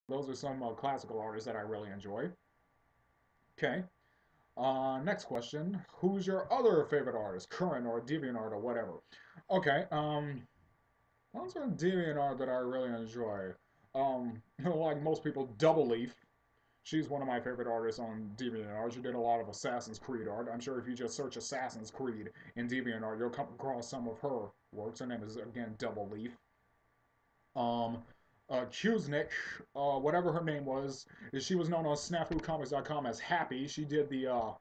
Those are some classical artists that I really enjoy. Okay. Next question. Who's your other favorite artist, current or DeviantArt or whatever? Okay. Ones on DeviantArt that I really enjoy. Like most people, Double Leaf. She's one of my favorite artists on DeviantArt. She did a lot of Assassin's Creed art. I'm sure if you just search Assassin's Creed in DeviantArt, you'll come across some of her works. Her name is again Double Leaf. Um, Kuznick, whatever her name was, she was known on SnafuComics.com as Happy. She did the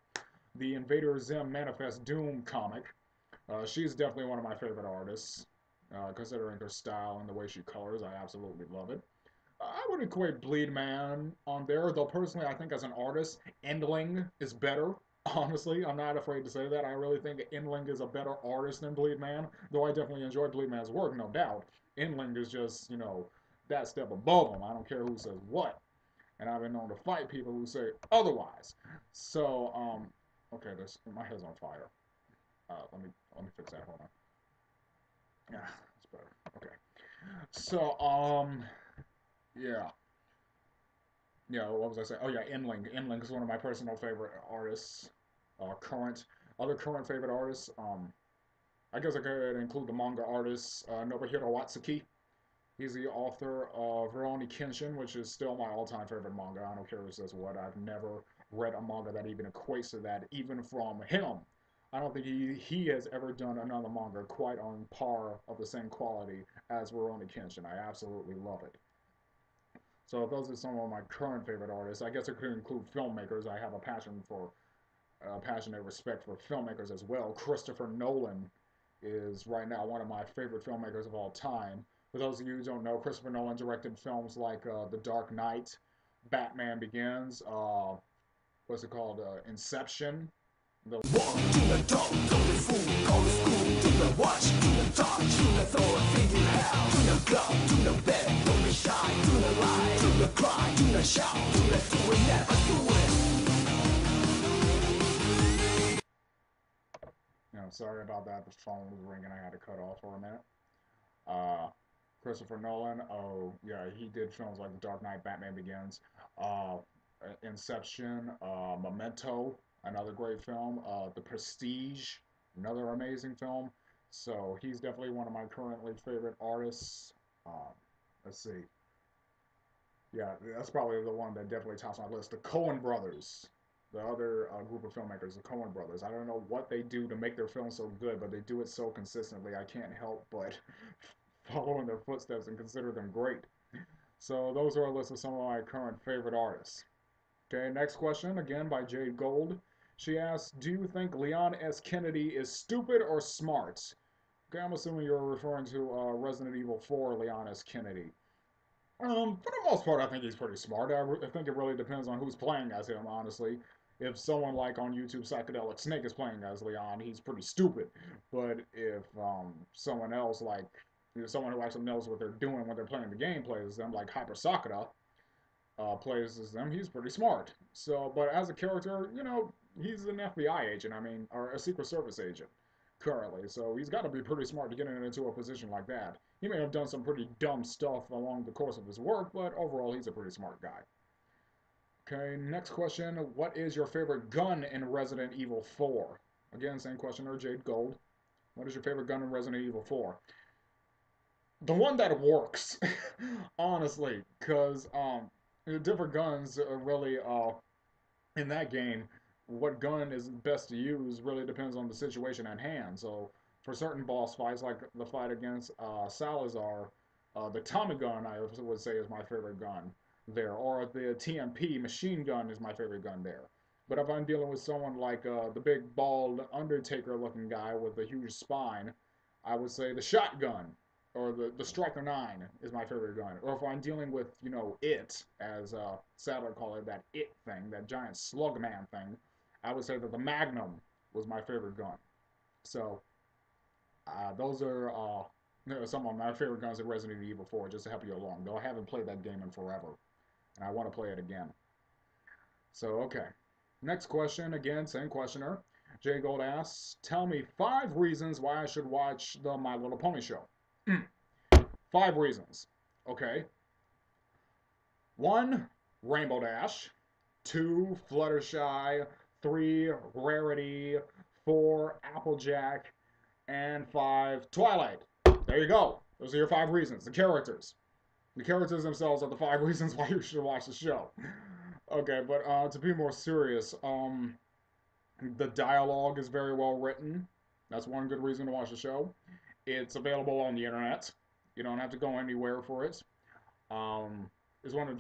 Invader Zim Manifest Doom comic. She's definitely one of my favorite artists, considering her style and the way she colors. I absolutely love it. I would equate Bleed Man on there, though personally, I think as an artist, Endling is better. Honestly, I'm not afraid to say that. I really think Endling is a better artist than Bleed Man, though I definitely enjoy Bleed Man's work, no doubt. Endling is just, that step above him. I don't care who says what. And I've been known to fight people who say otherwise. So, okay, this my head's on fire. Let me fix that. Hold on. Yeah, that's better. Okay. So, yeah. Yeah, what was I saying? Oh yeah, Inling. Inling is one of my personal favorite artists. Current, other current favorite artists. I guess I could include the manga artist Nobuhiro Watsuki. He's the author of Rurouni Kenshin, which is still my all-time favorite manga. I don't care who says what. I've never read a manga that even equates to that, even from him. I don't think he has ever done another manga quite on par of the same quality as Rurouni Kenshin. I absolutely love it. So those are some of my current favorite artists. I guess I could include filmmakers. I have a passionate respect for filmmakers as well. Christopher Nolan is right now one of my favorite filmmakers of all time. For those of you who don't know, Christopher Nolan directed films like The Dark Knight, Batman Begins, what's it called, Inception. The Walk to the top, to the fool, go to school, to the watch, to the touch, to the throw a thing you have, to the club, to the bed, to the shine, to the lie, to the cry, to the shout, to the do it, never do it. Sorry about that. The phone was ringing. I had to cut off for a minute. Uh, Christopher Nolan. Oh yeah, he did films like The Dark Knight, Batman Begins, uh, Inception, Memento, another great film. The Prestige, another amazing film. So he's definitely one of my currently favorite artists. Um, let's see. Yeah, that's probably the one that definitely tops my list. The Coen brothers, the other group of filmmakers, the Coen brothers. I don't know what they do to make their films so good, but they do it so consistently. I can't help but follow in their footsteps and consider them great. So those are a list of some of my current favorite artists. Okay, next question, again by Jade Gold. She asks, do you think Leon S. Kennedy is stupid or smart? Okay, I'm assuming you're referring to Resident Evil 4 Leon S. Kennedy. For the most part, I think he's pretty smart. I think it really depends on who's playing as him, honestly. If someone like on YouTube, Psychedelic Snake is playing as Leon, he's pretty stupid. But if someone else, like someone who actually knows what they're doing when they're playing the game, plays as them, like Hyper Sakura, plays as them, he's pretty smart. So, but as a character, he's an FBI agent. I mean, or a Secret Service agent currently. So he's got to be pretty smart to get into a position like that. He may have done some pretty dumb stuff along the course of his work, but overall, he's a pretty smart guy. Okay, next question. What is your favorite gun in Resident Evil 4? Again, same questioner, Jade Gold. What is your favorite gun in Resident Evil 4? The one that works, honestly, because the different guns are really in that game, what gun is best to use really depends on the situation at hand. So for certain boss fights, like the fight against Salazar, the Tommy gun I would say is my favorite gun there, or the TMP machine gun is my favorite gun there. But if I'm dealing with someone like the big bald Undertaker looking guy with a huge spine, I would say the shotgun or the Striker 9 is my favorite gun. Or if I'm dealing with, it, as Sadler called it, that it thing, that giant slug man thing, I would say that the Magnum was my favorite gun. So those are some of my favorite guns in Resident Evil 4, just to help you along. Though I haven't played that game in forever, and I want to play it again. So, okay. Next question, again, same questioner. Jay Gold asks, tell me 5 reasons why I should watch the My Little Pony show. 5 reasons. Okay. 1. Rainbow Dash. 2. Fluttershy. 3. Rarity. 4. Applejack. And 5. Twilight. There you go. Those are your 5 reasons. The characters. The characters themselves are the 5 reasons why you should watch the show. Okay, but to be more serious, the dialogue is very well written. That's one good reason to watch the show. It's available on the internet. You don't have to go anywhere for it. Um, it's one of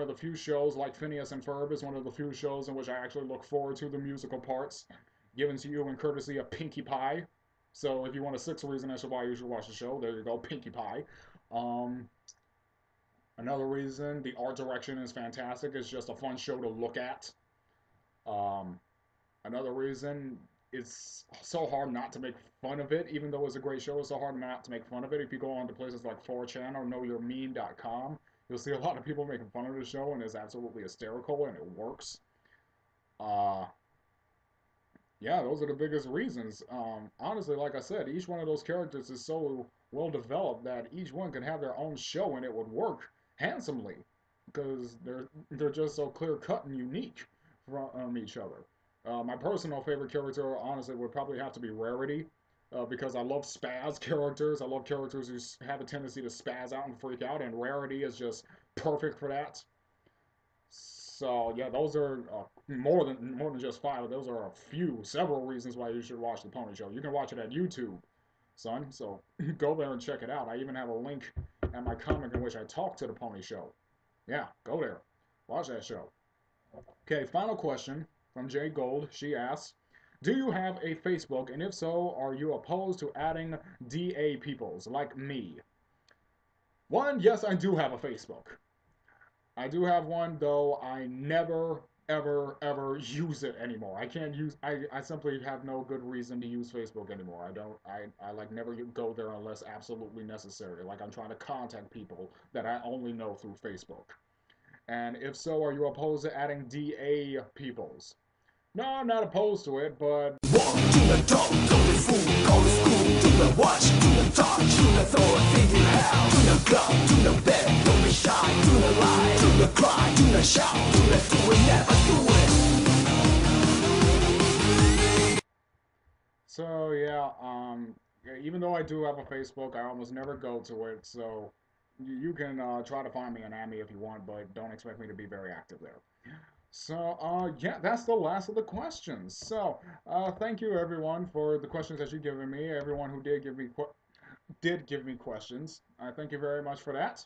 the few shows like Phineas and Ferb is one of the few shows in which I actually look forward to the musical parts given to you in courtesy of Pinkie Pie. So if you want a sixth reason as to why you should watch the show, there you go, Pinkie Pie. Um, Another reason, the art direction is fantastic. It's just a fun show to look at. Um, Another reason, it's so hard not to make fun of it, even though it's a great show. It's so hard not to make fun of it. If you go on to places like 4chan or KnowYourMeme.com, you'll see a lot of people making fun of the show, and it's absolutely hysterical, and it works. Uh, yeah, those are the biggest reasons. Honestly, like I said, each one of those characters is so well developed that each one can have their own show, and it would work handsomely because they're just so clear cut and unique from each other. My personal favorite character, honestly, would probably have to be Rarity, because I love spaz characters. I love characters who have a tendency to spaz out and freak out, and Rarity is just perfect for that. So yeah, those are more than just 5. Those are several reasons why you should watch the Pony Show. You can watch it at YouTube, son. So go there and check it out. I even have a link at my comic in which I talk to the Pony Show. Yeah, go there, watch that show. Okay, final question from Jay Gold. She asks, "Do you have a Facebook, and if so, are you opposed to adding DA peoples like me?" One, yes, I do have a Facebook. I do have one, though I never, ever, ever use it anymore. I can't use, I simply have no good reason to use Facebook anymore. I like never go there unless absolutely necessary. Like I'm trying to contact people that I only know through Facebook. And if so, are you opposed to adding DA peoples? No, I'm not opposed to it, but Walk to the top, go to school, go to school, to the watch, to the touch, to the throw a thing you have, to the club, to the bed, don't be shy, to the lie, to the cry, to the shout, to the do it, never do it. so yeah, even though I do have a Facebook, I almost never go to it. So you can try to find me on Amy if you want, but don't expect me to be very active there. So, yeah, that's the last of the questions. So, thank you everyone for the questions that you've given me. Everyone who did give me questions. I thank you very much for that.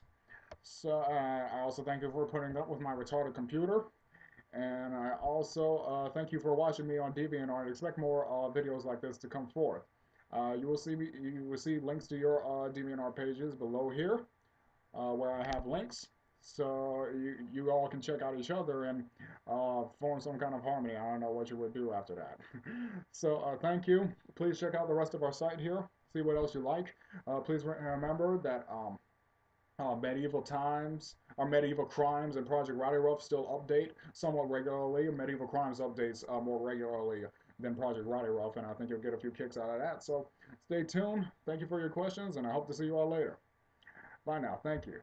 So, I also thank you for putting up with my retarded computer. And I also thank you for watching me on DeviantArt. Expect more videos like this to come forth. You will see links to your DeviantArt pages below here, where I have links. So you all can check out each other and form some kind of harmony. I don't know what you would do after that. So thank you. Please check out the rest of our site here. See what else you like. Please remember that medieval times, or medieval crimes, and Project Rowdy Rough still update somewhat regularly. Medieval crimes updates more regularly than Project Rowdy Rough, and I think you'll get a few kicks out of that. So stay tuned. Thank you for your questions, and I hope to see you all later. Bye now. Thank you.